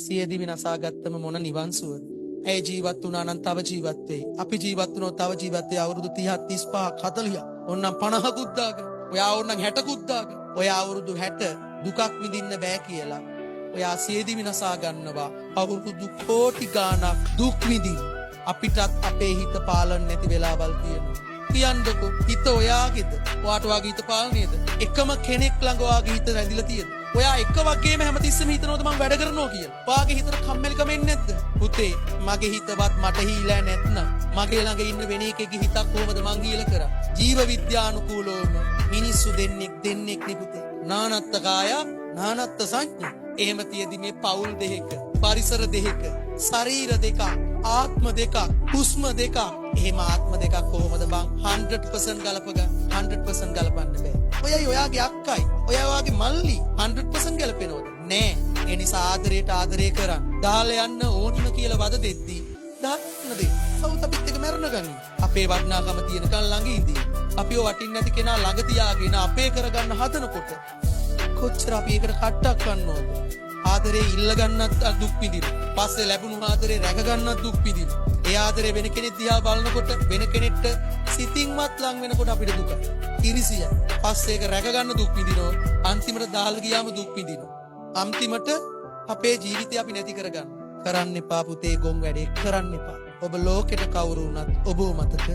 සියදි විනාසාගත්තම මොන නිවන් සුවද? ඇය ජීවත් වුණා නම් තව ජීවත් වෙයි. අපි ජීවත් වුණොත් තව ජීවත් වෙයි අවුරුදු 30ක් 35ක් 40ක්. ඕන්නම් 50කුත් දාගෙන. ඔයා ඕන්නම් 60කුත් දාගෙන. ඔයා අවුරුදු 60 දුකක් විඳින්න බෑ කියලා. ඔයා සියදි විනාසා ගන්නවා. අවුරුදු කෝටි ගාණක් දුක් විඳින්න. අපිටත් අපේ හිත පාලන නැති වෙලාවල් තියෙනවා. කියන්නකො හිත ඔයාගේද? ඔයාට ඔයාගේ හිත පාලනයේද? එකම කෙනෙක් ළඟ ඔයාගේ හිත රැඳිලා තියෙද? ඔයා එක වගේම හැමතිස්සෙම හිතනවද මං වැඩ කරනවා කියලා? ඔයාගේ හිතට කම්මැලිකම එන්නේ නැද්ද? පුතේ මගේ හිතවත් මට හීලා නැත්නම් මගේ ළඟ ඉන්න වෙන එකෙක්ගේ හිතක් කොහමද මං හීලා කරා? ජීව විද්‍යානුකූලවම මිනිස්සු දෙන්නෙක් නේ පුතේ. නානත්ත කාය නානත්ත සංඥා. එහෙම තියෙදි මේ පවුල් දෙක, පරිසර දෙක, ශරීර දෙක, ආත්ම දෙක, හුස්ම දෙක. එහෙම ආත්ම දෙකක් කොහොමද බං 100% ගලපගන්න? 100% ගලපන්න බෑ. ඔයයි ඔයාගේ අක්කයි ඔයාගේ මල්ලි 100% ගැලපෙනවද? නෑ. ඒ නිසා ආදරයට ආදරය කරන්න. දාලා යන්න ඕනිම කියලා වද දෙද්දී දාන්න දෙන්න. සවුත් අපිත් එක මැරණ ගනි. අපේ වටිනාකම තියෙනකන් ළඟ ඉඳී. අපිව වටින්න නැති කෙනා ළඟ තියාගෙන අපේ කරගන්න හදනකොට කොච්චර අපි ඒකට කට්ටක් ගන්නවද? ආදරේ ඉල්ල ගන්නත් දුක් විඳින. පස්සේ ලැබුණු ආදරේ රැක ගන්නත් දුක් විඳින. ඒ ආදරේ වෙන කෙනෙක් දිහා බලනකොට වෙන කෙනෙක්ට සිතින්වත් ලං වෙනකොට අපිට දුකයි. ඉරිසිය. පස්සේ ඒක රැක ගන්න දුක් විඳිනවා. අන්තිමට දාලා ගියාම දුක් විඳිනවා. අන්තිමට අපේ ජීවිතය අපි නැති කරගන්න. කරන්න එපා පුතේ ගොන් වැඩේ කරන්න එපා. ඔබ ලෝකෙට කවුරු වුණත් ඔබ මතක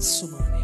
සුමන.